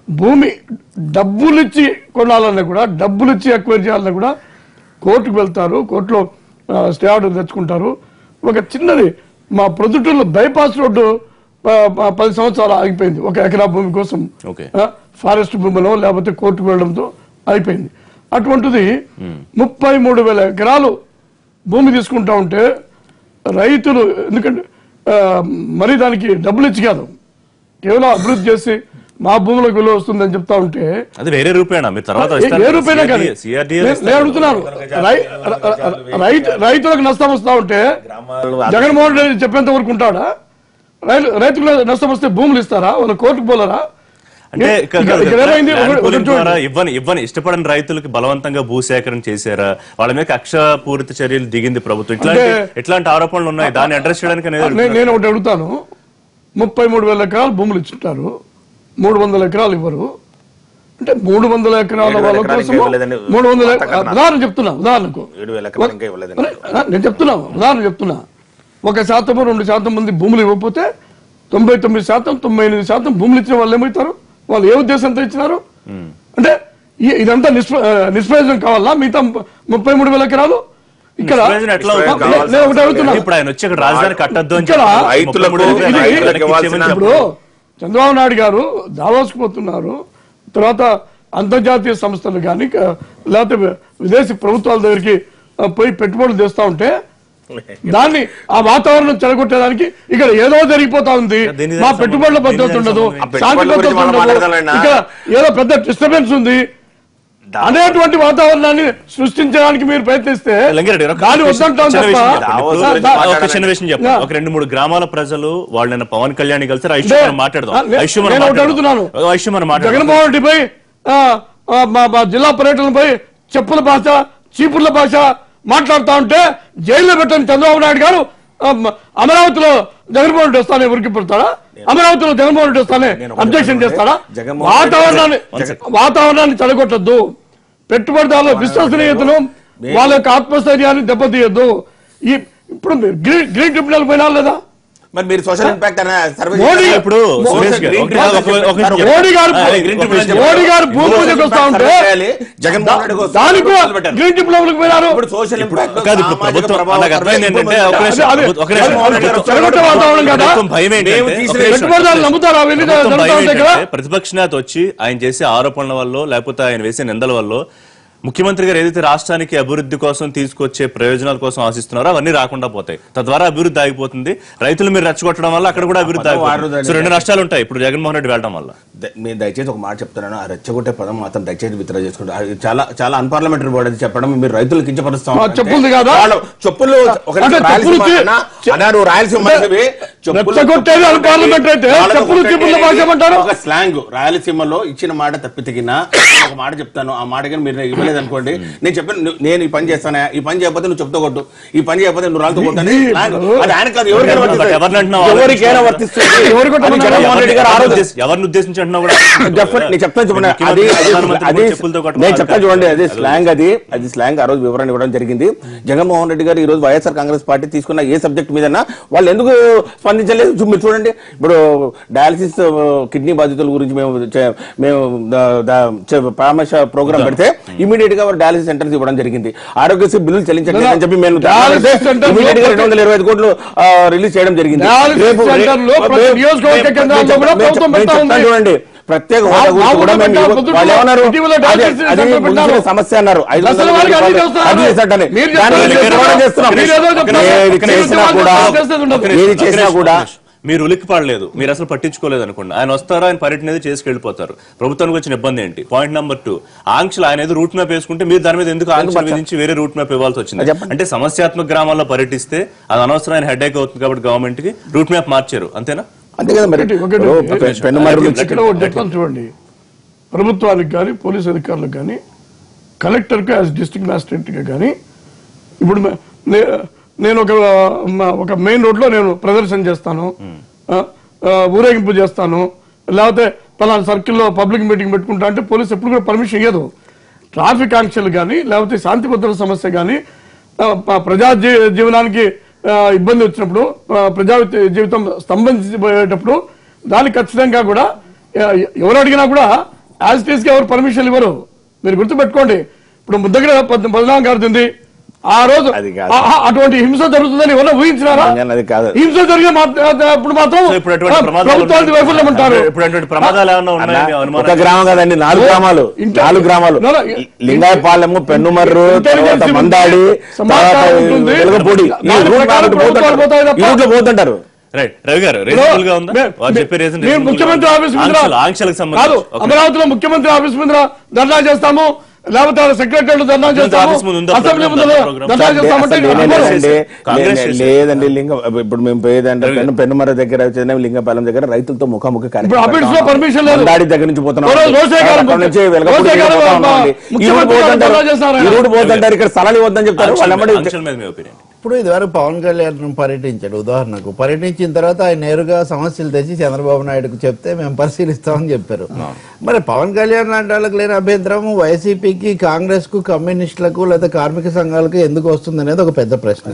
భూమి డబ్బులిచ్చి కొనాలన్నా కూడా, డబ్బులిచ్చి అక్వైర్ చేయాలన్నా కూడా కోర్టుకు వెళ్తారు, కోర్టులో స్టే ఆర్డర్ తెచ్చుకుంటారు. ఒక చిన్నది మా ప్రొద్దుటూరులో బైపాస్ రోడ్డు 10 సంవత్సరాలు ఆగిపోయింది ఒక ఎకరా భూమి కోసం. ఫారెస్ట్ భూమిలో లేకపోతే కోర్టుకు వెళ్ళడంతో అయిపోయింది. అటువంటిది 33,000 ఎకరాలు భూమి తీసుకుంటా ఉంటే రైతులు ఎందుకంటే మరి దానికి డబ్బులు ఇచ్చి కాదు, కేవలం అభివృద్ధి చేసి మా భూములకు విలువ వస్తుందని చెప్తా ఉంటే అది వేరే రూపేనా మీరు తర్వాత ఏ రూపేనా కానీ నేను అడుగుతున్నాను. రైతులకు నష్టం వస్తా ఉంటే జగన్మోహన్ రెడ్డి చెప్పేంత వరకు ఉంటాడా? రైతులకు నష్టం వస్తే భూములు ఇస్తారా? వాళ్ళ కోర్టుకు పోలరా? అంటే ఇవ్వని ఇష్టపడని రైతులకి బలవంతంగా భూసేకరణ చేశారా? వాళ్ళ మీద కక్షపూరిత చర్యలు దిగింది ప్రభుత్వం. ఇట్లాంటి ఆరోపణలు ఉన్నాయి, దాన్ని అడ్రస్ చేయడానికి నేను ఒకటి అడుగుతాను. 33,000 ఎకరాలు భూములు ఇచ్చుంటారు, 300 ఎకరాలు ఇవ్వరు అంటే 300 ఎకరాల వాళ్ళ కోసం 300 ఉదాహరణ చెప్తున్నా, ఉదాహరణకు నేను చెప్తున్నా 1% 2% మంది భూములు ఇవ్వకపోతే 99%, 98% భూములు ఇచ్చిన వాళ్ళు ఏమవుతారు? వాళ్ళు ఏ ఉద్దేశంతో ఇచ్చినారు? అంటే ఇదంతా నిష్ప్రయోజనం కావాలా మిగతా 33,000 ఎకరాలు? ఇక్కడ నేను ఒకటి అడుగుతున్నా, ఇప్పుడు చంద్రబాబు నాయుడు గారు దావోస్కు పోతున్నారు, తర్వాత అంతర్జాతీయ సంస్థలు కానీ లేకపోతే విదేశీ ప్రభుత్వాల దగ్గరికి పోయి పెట్టుబడులు తెస్తా ఉంటే దాన్ని ఆ వాతావరణం చెడగొట్టేదానికి ఇక్కడ ఏదో జరిగిపోతా ఉంది. మా పెట్టుబడుల పద్ధతి ఉండదు, శాంతి పద్ధతి ఉండదు, ఇక్కడ ఏదో పెద్ద డిస్టర్బెన్స్ ఉంది అనేటువంటి వాతావరణాన్ని సృష్టించడానికి మీరు ప్రయత్నిస్తే దాని వద్దంటాం తప్ప. ఒక 2-3 గ్రామాల ప్రజలు వాళ్ళని పవన్ కళ్యాణ్ కలిసి అడుగుతున్నాను, జగన్మోహన్ రెడ్డిపై మా జిల్లా పర్యటనపై చెప్పుల భాష, చీపుర్ల భాష మాట్లాడుతా ఉంటే జైల్లో పెట్టని చంద్రబాబు నాయుడు గారు అమరావతిలో జగన్మోహన్ రెడ్డి వస్తానే ఉరికి పెడతాడా? అమరావతిలో జగన్మోహన్ రెడ్డి వస్తానే అబ్జెక్షన్ చేస్తాడా? వాతావరణాన్ని చెడగొట్టద్దు, పెట్టుబడిదారుల విశ్వసనీయతను వాళ్ళ యొక్క ఆత్మస్థైర్యాన్ని దెబ్బతీయద్దు. ఇప్పుడు గ్రీన్ ట్రిబ్యునల్ పోయినా లేదా? మరి మీరు సోషల్ ఇంపాక్ట్ మోడీ గారు భూమి పూజకు వస్తా ఉంటే దానికి గ్రీన్ ట్రిబ్యునల్ పోయినారు. వాతావరణం కదా, పెట్టుబడిదారులు నమ్ముతారా? ప్రతిపక్ష నేత వచ్చి ఆయన చేసే ఆరోపణల వల్ల లేకపోతే ఆయన వేసే నిందల వల్ల ముఖ్యమంత్రి గారు ఏదైతే రాష్ట్రానికి అభివృద్ధి కోసం తీసుకొచ్చే ప్రయోజనాల కోసం ఆశిస్తున్నారో అవన్నీ రాకుండా పోతాయి, తద్వారా అభివృద్ధి ఆగిపోతుంది. రైతులు మీరు రెచ్చగొట్టడం వల్ల అక్కడ కూడా అభివృద్ధి ఆగిపోతుంది. 2 నష్టాలు ఉంటాయి ఇప్పుడు జగన్మోహన్ రెడ్డి వెళ్ళడం వల్ల. నేను దయచేసి ఒక మాట చెప్తున్నాను, ఆ రెచ్చగొట్టే పదం మాత్రం దయచేసి విత్డ్రా చేసుకుంటారు. చాలా చాలా అన్పార్లమెంటరీ వర్డ్ అది చెప్పడం. మీరు రైతులు కించపరుస్తాం చెప్పులు కదా, చెప్పులు ఒక స్లాంగ్ రాయలసీమలో ఇచ్చిన మాట తప్పితికిన ఒక మాట చెప్తాను, ఆ మాట మీరు ఇవ్వలేదు అనుకోండి, నేను చెప్పాను నేను ఈ పని చేస్తానా, ఈ పని చేయకపోతే నువ్వు చెప్తా కొట్టు, ఈ పని చేయకపోతే నువ్వు రాళ్ళతో కొట్టు. అది ఆయన కాదు, ఎవరికైనా వర్తిస్తుంది. ఎవరిని ఉద్దేశించి అంటున్నా కూడా నేను చెప్తాను చూడండి, నేను చెప్తాను చూడండి, అది స్లాంగ్, అది స్లాంగ్. ఆ రోజు వివరణ ఇవ్వడం జరిగింది. జగన్మోహన్ రెడ్డి గారు ఈ రోజు వైఎస్ఆర్ కాంగ్రెస్ పార్టీ తీసుకున్న ఏ సబ్జెక్ట్ మీద వాళ్ళు ఎందుకు స్పందించలేదు? మీరు చూడండి, ఇప్పుడు డయాలసిస్ కిడ్నీ బాధితుల గురించి మేము పరామర్శ ప్రోగ్రామ్ పెడితే ఇమీడియట్ గా డయాలసిస్ సెంటర్స్ ఇవ్వడం జరిగింది. ఆరోగ్యశ్రీ బిల్లులు చెల్లించండి అని చెప్పి మేము ఇమీడియట్ గా 225 కోట్లు రిలీజ్ చేయడం జరిగింది. చూడండి, ప్రత్యేక హోదా గురించి కూడా వాళ్ళు ఏమన్నారు, సమస్య అన్నారు, 500 చేసినా కూడా మీరు ఉలిక్కి పడలేదు, మీరు అసలు పట్టించుకోలేదు అనుకోండి. ఆయన వస్తారో ఆయన పర్యటన ఏది చేసుకెళ్లిపోతారు. ప్రభుత్వానికి వచ్చిన ఇబ్బంది ఏంటి? పాయింట్ నెంబర్ 2, ఆంక్షలు ఆయన ఏదో రూట్ మ్యాప్ వేసుకుంటే మీరు దాని మీద ఎందుకు ఆంక్షలు విధించి వేరే రూట్ మ్యాప్ ఇవ్వాల్సి వచ్చింది? అంటే సమస్యాత్మక గ్రామాల్లో పర్యటిస్తే అది అనవసరమైన హెడ్ ఏక్ అవుతుంది కాబట్టి గవర్నమెంట్ కి రూట్ మ్యాప్ మార్చారు, అంతేనా? అంతే కదా మరి. చూడండి, ప్రభుత్వానికి కానీ పోలీసు అధికారులకు కానీ కలెక్టర్కి యాజ్ డిస్ట్రిక్ట్ మ్యాజిస్ట్రేట్గా కానీ ఇప్పుడు నేను ఒక మెయిన్ రోడ్లో నేను ప్రదర్శన చేస్తాను, ఊరేగింపు చేస్తాను, లేకపోతే పలానా సర్కిల్లో పబ్లిక్ మీటింగ్ పెట్టుకుంటా అంటే పోలీసు ఎప్పుడు కూడా పర్మిషన్ ఇవ్వదు. ట్రాఫిక్ ఆంక్షలు కానీ లేకపోతే శాంతి భద్రత సమస్య కానీ ప్రజా జీవనానికి ఇబ్బంది వచ్చినప్పుడు ప్రజా జీవితం స్తంభించిపోయేటప్పుడు దానికి ఖచ్చితంగా కూడా ఎవరు అడిగినా కూడా యాజ్ ఇట్ ఈస్ గా ఎవరు పర్మిషన్ ఇవ్వరు. మీరు గుర్తుపెట్టుకోండి, ఇప్పుడు ముద్దగడ 14 గారిది ఆ రోజు అది కాదు. అటువంటి హింస జరుగుతుందని ఎవరో ఊహించినారా? అది కాదు. హింస జరిగే ఇప్పుడు మాత్రం ప్రభుత్వానికి వైఫల్యం అంటారు. ఒక గ్రామం కదండి, 4 గ్రామాలు. లింగాయపాలెము, పెన్నుమర్రు, మందాడి, వెలగపూడి పోతుంటారు. రవి గారు, ముఖ్యమంత్రి ఆఫీస్ కాదు, అమరావతిలో ముఖ్యమంత్రి ఆఫీస్ ముందర ధర్నా చేస్తాము, లేకపోతే సెక్రటరీ ధర్నా చేస్తాము, అసెంబ్లీ ముందు ధర్నా చేస్తామంటే లేదండి. ఇప్పుడు మేము పోయేదంటే పెన్నుమర్ర దగ్గర లింగపాలెం దగ్గర రైతులతో ముఖాముఖి పర్మిషన్ లేదు, దాడి దగ్గర నుంచి పోతుంటారు. ఇక్కడ స్థలాలు ఇవ్వద్దని చెప్తారు. ఇప్పుడు ఇదివరకు పవన్ కళ్యాణ్ పర్యటించాడు, ఉదాహరణకు పర్యటించిన తర్వాత ఆయన నేరుగా సమస్యలు తెచ్చి చంద్రబాబు నాయుడుకు చెప్తే మేము పరిశీలిస్తామని చెప్పారు. మరి పవన్ కళ్యాణ్ లాంటి వాళ్ళకి లేని అభ్యంతరం వైసీపీకి, కాంగ్రెస్ కు, కమ్యూనిస్టులకు లేదా కార్మిక సంఘాలకు ఎందుకు వస్తుంది అనేది ఒక పెద్ద ప్రశ్న.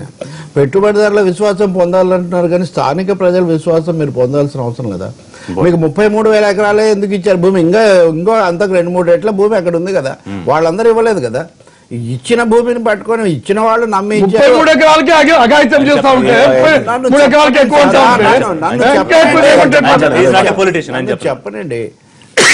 పెట్టుబడిదారుల విశ్వాసం పొందాలంటున్నారు కానీ స్థానిక ప్రజల విశ్వాసం మీరు పొందాల్సిన అవసరం లేదా? మీకు 33,000 ఎకరాలే ఎందుకు ఇచ్చారు భూమి? ఇంకో అంతకు 2-3 రెట్ల భూమి అక్కడ ఉంది కదా, వాళ్ళందరూ ఇవ్వలేదు కదా. ఇచ్చిన భూమిని పట్టుకొని ఇచ్చిన వాళ్ళు నమ్మి ఇచ్చారు. 3 ఎకరాలకి అఘాయిత్యం చేస్తా ఉంటే 3 ఎకరాలకి ఎక్కువ చెప్పనండి.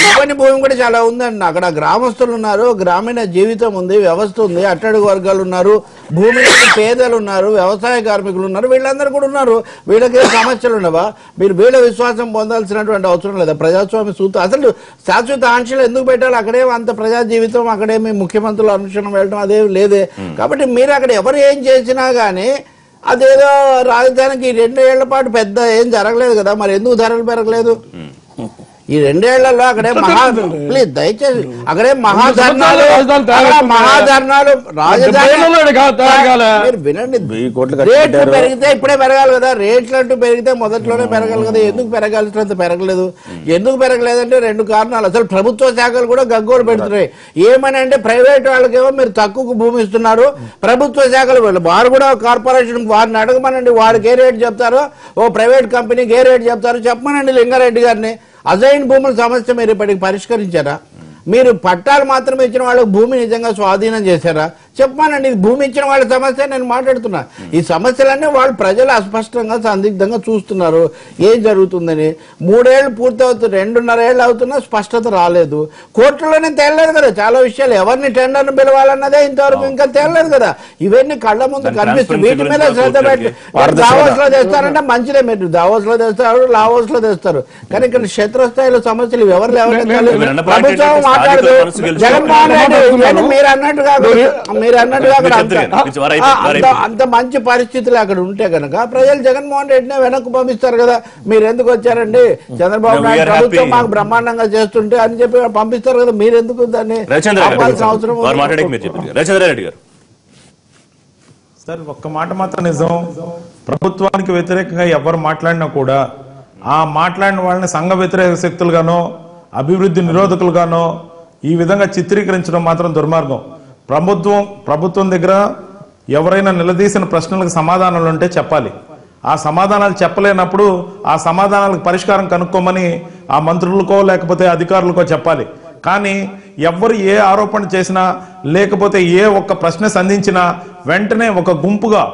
ఇవ్వని భూమి కూడా చాలా ఉందండి. అక్కడ గ్రామస్తులు ఉన్నారు, గ్రామీణ జీవితం ఉంది, వ్యవస్థ ఉంది, అట్టడుగు వర్గాలు ఉన్నారు, భూమి పేదలు ఉన్నారు, వ్యవసాయ కార్మికులు ఉన్నారు, వీళ్ళందరూ కూడా ఉన్నారు. వీళ్ళకి సమస్యలు ఉండవా? మీరు వీళ్ళ విశ్వాసం పొందాల్సినటువంటి అవసరం లేదా? ప్రజాస్వామ్య సూత్రం అసలు శాశ్వత ఆంక్షలు ఎందుకు పెట్టాలి? అక్కడేమో అంత ప్రజా జీవితం, అక్కడేమి ముఖ్యమంత్రులు అనుక్షణం వెళ్ళడం అదేమి లేదే. కాబట్టి మీరు అక్కడ ఎవరు ఏం చేసినా కానీ అదేదో రాజధానికి 2 ఏళ్ల పాటు పెద్ద ఏం జరగలేదు కదా, మరి ఎందుకు ధరలు పెరగలేదు? ఈ 2 ఏళ్లలో అక్కడే ప్లీజ్ దయచేసి అక్కడే మహాధర్నాలు వినండి. రేట్లు పెరిగితే ఇప్పుడే పెరగాలి కదా, రేట్లు అంటూ పెరిగితే మొదట్లోనే పెరగాలి కదా. ఎందుకు పెరగాల్సినంత పెరగలేదు? ఎందుకు పెరగలేదంటే 2 కారణాలు. అసలు ప్రభుత్వ శాఖలు కూడా గగ్గోలు పెడుతున్నాయి. ఏమని అంటే ప్రైవేట్ వాళ్ళకేమో మీరు తక్కువకు భూమి ఇస్తున్నారు, ప్రభుత్వ శాఖలు వారు కూడా కార్పొరేషన్ వారిని అడగమనండి, వారికి ఏ రేటు చెప్తారో, ఓ ప్రైవేట్ కంపెనీకి ఏ రేటు చెప్తారో చెప్పమనండి లింగారెడ్డి గారిని. అజైన్ భూముల సమస్య మీరు ఇప్పటికి పరిష్కరించారా? మీరు పట్టాలు మాత్రమే ఇచ్చిన వాళ్ళకి భూమి నిజంగా స్వాధీనం చేశారా? చెప్పమానండి. భూమి ఇచ్చిన వాళ్ళ సమస్య నేను మాట్లాడుతున్నా. ఈ సమస్యలన్నీ వాళ్ళు ప్రజలు అస్పష్టంగా సందిగ్ధంగా చూస్తున్నారు ఏం జరుగుతుందని. 3 ఏళ్ళు పూర్తి అవుతుంది, 2.5 ఏళ్ళు అవుతున్నా స్పష్టత రాలేదు. కోర్టులోనే తేలలేదు కదా చాలా విషయాలు. ఎవరిని టెండర్ను పిలవాలన్నదే ఇంతవరకు ఇంకా తేలలేదు కదా. ఇవన్నీ కళ్ళ ముందు కనిపిస్తుంది. వీటి మీద శ్రద్ధ పెట్టి దావోస్ లో తెస్తారంటే మంచిదే, మీరు దావోస్ లో తెస్తారు, లావోస్ లో తెస్తారు, కానీ ఇక్కడ క్షేత్రస్థాయిలో సమస్యలు ఎవరు లేవనెత్తాలి? ప్రభుత్వం మాట్లాడదు. జగన్మోహన్ రెడ్డి మీరు అన్నట్టుగా అంత మంచి పరిస్థితులు అక్కడ ఉంటే కనుక ప్రజలు జగన్మోహన్ రెడ్డినే వెనక్కు పంపిస్తారు కదా. మీరు ఎందుకు వచ్చారండి, చంద్రబాబు నాయుడు ప్రభుత్వం మాకు బ్రహ్మాండంగా చేస్తుంటే అని చెప్పి పంపిస్తారు కదా. మీరు ఎందుకు దాన్ని అవసరం? సార్ ఒక్క మాట మాత్రం నిజం, ప్రభుత్వానికి వ్యతిరేకంగా ఎవరు మాట్లాడినా కూడా ఆ మాట్లాడిన వాళ్ళని సంఘ వ్యతిరేక శక్తులుగానో అభివృద్ధి నిరోధకులుగానో ఈ విధంగా చిత్రీకరించడం మాత్రం దుర్మార్గం. ప్రభుత్వం దగ్గర ఎవరైనా నిలదీసిన ప్రశ్నలకు సమాధానాలు ఉంటే చెప్పాలి. ఆ సమాధానాలు చెప్పలేనప్పుడు ఆ సమాధానాలకు పరిష్కారం కనుక్కోమని ఆ మంత్రులకో లేకపోతే అధికారులకో చెప్పాలి. కానీ ఎవరు ఏ ఆరోపణ చేసినా లేకపోతే ఏ ఒక్క ప్రశ్న సంధించినా వెంటనే ఒక గుంపుగా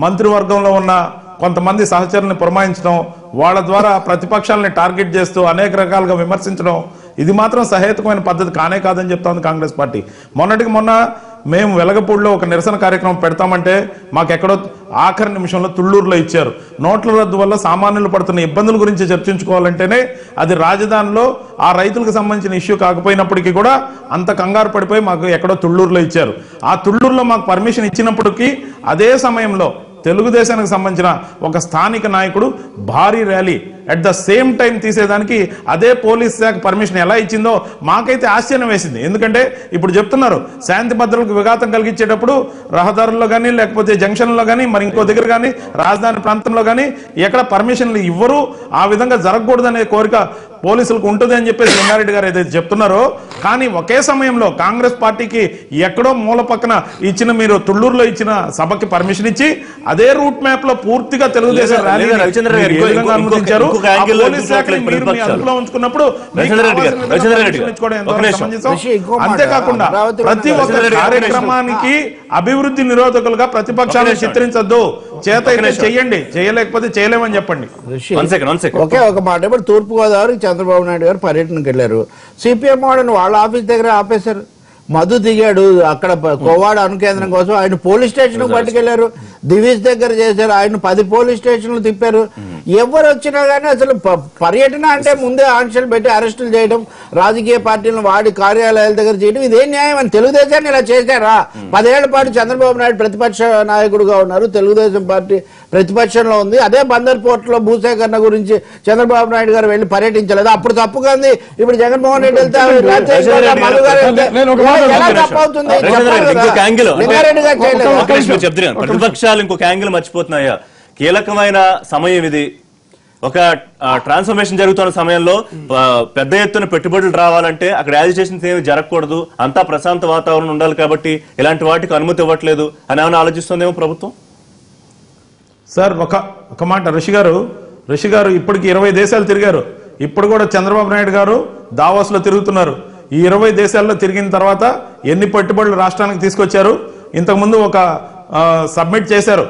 మంత్రివర్గంలో ఉన్న కొంతమంది సహచరుల్ని పురమాయించడం, వాళ్ళ ద్వారా ప్రతిపక్షాలని టార్గెట్ చేస్తూ అనేక రకాలుగా విమర్శించడం, ఇది మాత్రం సహేతుకమైన పద్ధతి కానే కాదని చెప్తోంది కాంగ్రెస్ పార్టీ. మొన్న మేము వెలగపూడిలో ఒక నిరసన కార్యక్రమం పెడతామంటే మాకెక్కడో ఆఖరి నిమిషంలో తుళ్ళూరులో ఇచ్చారు. నోట్ల రద్దు వల్ల సామాన్యులు పడుతున్న ఇబ్బందుల గురించి చర్చించుకోవాలంటేనే అది రాజధానిలో ఆ రైతులకు సంబంధించిన ఇష్యూ కాకపోయినప్పటికీ కూడా అంత కంగారు పడిపోయి మాకు ఎక్కడో తుళ్ళూరులో ఇచ్చారు. ఆ తుళ్ళూరులో మాకు పర్మిషన్ ఇచ్చినప్పటికీ అదే సమయంలో తెలుగుదేశానికి సంబంధించిన ఒక స్థానిక నాయకుడు భారీ rally at the same time తీసేదానికి అదే పోలీస్ శాఖ పర్మిషన్ ఎలా ఇచ్చిందో మాకైతే ఆశ్చర్యం వేసింది. ఎందుకంటే ఇప్పుడు చెప్తున్నారు శాంతి భద్రతలకు విఘాతం కలిగించేటప్పుడు రహదారుల్లో కానీ లేకపోతే జంక్షన్లో కానీ మరి ఇంకో దగ్గర కానీ రాజధాని ప్రాంతంలో కానీ ఎక్కడ పర్మిషన్లు ఇవ్వరు, ఆ విధంగా జరగకూడదనే కోరిక పోలీసులకు ఉంటుంది అని చెప్పేసి లింగారెడ్డి గారు ఏదైతే చెప్తున్నారో, కానీ ఒకే సమయంలో కాంగ్రెస్ పార్టీకి ఎక్కడో మూల పక్కన ఇచ్చిన మీరు తుళ్ళూరులో ఇచ్చిన సభకి పర్మిషన్ ఇచ్చి అదే రూట్ మ్యాప్ లో పూర్తిగా తెలుగుదేశం ర్యాలీ అనుమతించారు. ఇంకొక యాంగిల్ అదుపులో ఉంచుకున్నప్పుడు అంతేకాకుండా ప్రతి ఒక్క కార్యక్రమానికి అభివృద్ధి నిరోధకులుగా ప్రతిపక్షాలను చిత్రించద్దు. చేత అయితే చెయ్యండి, చేయలేకపోతే చేయలేమని చెప్పండి. ఒకే ఒక మాట, ఇప్పుడు తూర్పుగోదావరి చంద్రబాబు నాయుడు గారు పర్యటనకు వెళ్ళారు. సిపిఎం వాళ్ళని వాళ్ళ ఆఫీస్ దగ్గర ఆపేశారు. మధు దిగాడు అక్కడ కోవాడ అనుకేంద్రం కోసం, ఆయన పోలీస్ స్టేషన్ పట్టుకెళ్లారు. దివీస్ దగ్గర చేశారు, ఆయన 10 పోలీస్ స్టేషన్లు తిప్పారు. ఎవరు వచ్చినా గానీ అసలు పర్యటన అంటే ముందే ఆంక్షలు పెట్టి అరెస్టులు చేయడం, రాజకీయ పార్టీలను వాడి కార్యాలయాల దగ్గర చేయడం, ఇదేం న్యాయం అని తెలుగుదేశాన్ని ఇలా చేశారా? 10 ఏళ్ల పాటు చంద్రబాబు నాయుడు ప్రతిపక్ష నాయకుడుగా ఉన్నారు, తెలుగుదేశం పార్టీ ప్రతిపక్షంలో ఉంది. అదే బందర్ పోర్ట్ లో భూసేకరణ గురించి చంద్రబాబు నాయుడు గారు వెళ్లి పర్యటించలేదు, అప్పుడు తప్పుగా ఉంది. ఇప్పుడు జగన్మోహన్ రెడ్డి వెళ్తే ప్రతిపక్షాలు ఇంకొక యాంగిల్ మర్చిపోతున్నాయా? కీలకమైన సమయం ఇది. ఒక ట్రాన్స్ఫర్మేషన్ జరుగుతున్న సమయంలో పెద్ద ఎత్తున పెట్టుబడులు రావాలంటే అక్కడ యాజిటేషన్స్ ఏమి జరగకూడదు, అంతా ప్రశాంత వాతావరణం ఉండాలి, కాబట్టి ఇలాంటి వాటికి అనుమతి ఇవ్వట్లేదు అని ఏమైనా ఆలోచిస్తుందేమో ప్రభుత్వం. సార్ ఒక మాట, ఋషి గారు ఇప్పటికి 20 దేశాలు తిరిగారు. ఇప్పుడు కూడా చంద్రబాబు నాయుడు గారు దావోస్ లో తిరుగుతున్నారు. ఈ 20 దేశాల్లో తిరిగిన తర్వాత ఎన్ని పెట్టుబడులు రాష్ట్రానికి తీసుకొచ్చారు? ఇంతకుముందు ఒక సబ్మిట్ చేశారు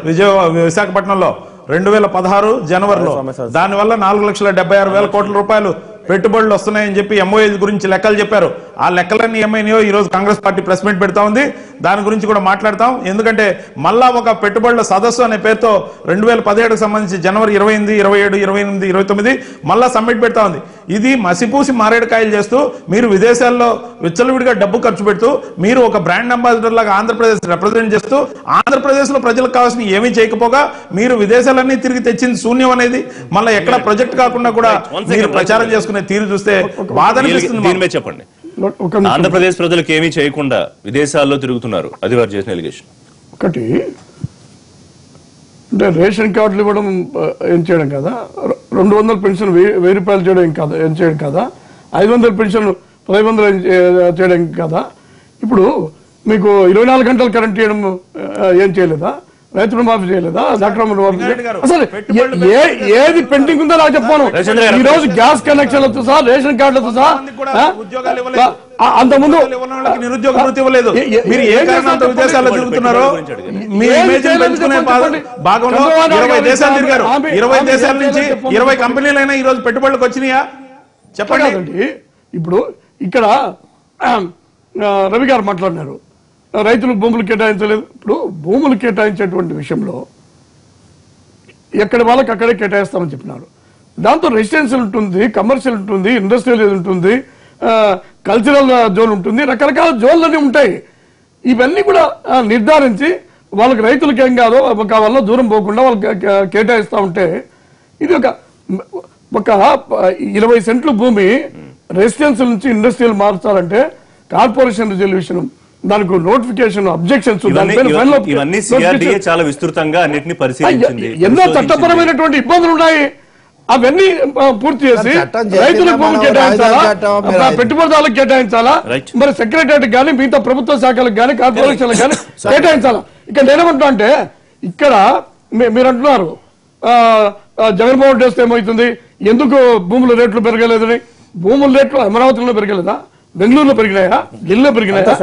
విశాఖపట్నంలో 2016 జనవరిలో. దానివల్ల 4,76,000 కోట్ల రూపాయలు పెట్టుబడులు వస్తున్నాయని చెప్పి ఎంఓఏ గురించి లెక్కలు చెప్పారు. ఆ లెక్కలన్నీ ఏమైనాయో ఈ రోజు కాంగ్రెస్ పార్టీ ప్రెస్ మీట్ పెడతా ఉంది. దాని గురించి కూడా మాట్లాడతాం. ఎందుకంటే మళ్ళా ఒక పెట్టుబడుల సదస్సు అనే పేరుతో 2017కు సంబంధించి జనవరి 28, 27, 28, 29 మళ్ళా సమ్మిట్ పెడతా ఉంది. ఇది మసిపూసి మారేడుకాయలు చేస్తూ, మీరు విదేశాల్లో విచ్చలవిడిగా డబ్బు ఖర్చు పెడుతూ, మీరు ఒక బ్రాండ్ అంబాసిడర్ లాగా ఆంధ్రప్రదేశ్ రిప్రజెంట్ చేస్తూ, ఆంధ్రప్రదేశ్ లో ప్రజలకు కావాల్సిన ఏమీ చేయకపోగా మీరు విదేశాలన్నీ తిరిగి తెచ్చింది శూన్యం అనేది మళ్ళీ ఎక్కడ ప్రొజెక్ట్ కాకుండా కూడా మీరు ప్రచారం చేసుకునే తీరు చూస్తే బాధ అనిపిస్తుంది. చెప్పండి, ఆంధ్రప్రదేశ్ ప్రజలకు ఏమీ చేయకుండా విదేశాల్లో తిరుగుతున్నారు, అది వారు చేసిన ఎలిగేషన్. ఒకటి అంటే రేషన్ కార్డులు ఇవ్వడం ఏం చేయడం కదా, 200 పెన్షన్ 1000 రూపాయలు చేయడం కాదా, ఏం చేయడం కదా, 500 పెన్షన్ 500 చేయడం కదా. ఇప్పుడు మీకు 24 గంటలు కరెంట్ చేయడం ఏం చేయలేదా? రైతు రుణమాఫీ చేయలేదా? డాక్టర్ అసలు ఏది పెండింగ్ ఉందో నాకు చెప్పాను. ఈ రోజు గ్యాస్ కనెక్షన్లతో సహా, రేషన్ కార్డులతో సహా, అంత ముందు నిరుద్యోగ వృత్తి ఇవ్వలేదు. మీరు ఏ కారణంతో విదేశాల్లో తిరుగుతున్నారో మీ ఇమేజ్ పెంచుకునే భాగంలో 20 దేశాలు తిరిగారు. 20 దేశాల నుంచి 20 కంపెనీలైనా ఈ రోజు పెట్టుబడులకు వచ్చినాయా చెప్పండి. ఇప్పుడు ఇక్కడ రవి గారు మాట్లాడినారు, రైతులు భూములు కేటాయించలేదు. ఇప్పుడు భూములు కేటాయించేటువంటి విషయంలో ఎక్కడి వాళ్ళకి అక్కడే కేటాయిస్తామని చెప్పినారు. దాంతో రెసిడెన్షియల్ ఉంటుంది, కమర్షియల్ ఉంటుంది, ఇండస్ట్రియల్ ఉంటుంది, కల్చరల్ జోన్ ఉంటుంది, రకరకాల జోన్లన్నీ ఉంటాయి. ఇవన్నీ కూడా నిర్ధారించి వాళ్ళకి రైతులకి ఏం కాదో కావాలో దూరం పోకుండా వాళ్ళకి కేటాయిస్తూ ఉంటే, ఇది ఒక 20 సెంట్లు భూమి రెసిడెన్షియల్ నుంచి ఇండస్ట్రియల్ మార్చాలంటే కార్పొరేషన్ రిజల్యూషన్, దానికి నోటిఫికేషన్, అబ్జెక్షన్స్, చాలా విస్తృతంగా అన్నిటిని పరిశీలించింది. ఎన్నో చట్టపరమైనటువంటి ఇబ్బందులు ఉన్నాయి. అవన్నీ పూర్తి చేసి రైతులకు భూమి కేటాయించాలా, పెట్టుబడిదారులకు కేటాయించాలా, మరి సెక్రటరీ కానీ మిగతా ప్రభుత్వ శాఖలకు కానీ కార్పొరేషన్లకు కానీ కేటాయించాలా. ఇక్కడ నేనేమంటున్నా అంటే, ఇక్కడ మీరు అంటున్నారు జగన్మోహన్ రెడ్డి ఏమవుతుంది, ఎందుకు భూముల రేట్లు పెరగలేదని. భూముల రేట్లు అమరావతిలో పెరగలేదా? బెంగళూరులో పెరిగినాయా? ఢిల్లీలో పెరిగినాయా?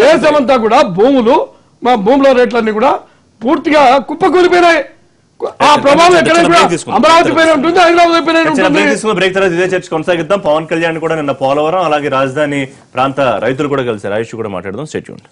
దేశమంతా కూడా భూముల రేట్లన్నీ కూడా పూర్తిగా కుప్పకూలిపోయినాయి. ఆ ప్రభావం ఎక్కడ అమరావతి పైన ఉంటుంది, హైదరాబాద్ పైన ఉంటుంది. బ్రేక్ తర్వాత ఇదే చర్చ కొనసాగిద్దాం. పవన్ కళ్యాణ్ కూడా నిన్న పోలవరం అలాగే రాజధాని ప్రాంత రైతులు కూడా కలిసారు. ఆయుష్ కూడా మాట్లాడదాం. Stay tuned.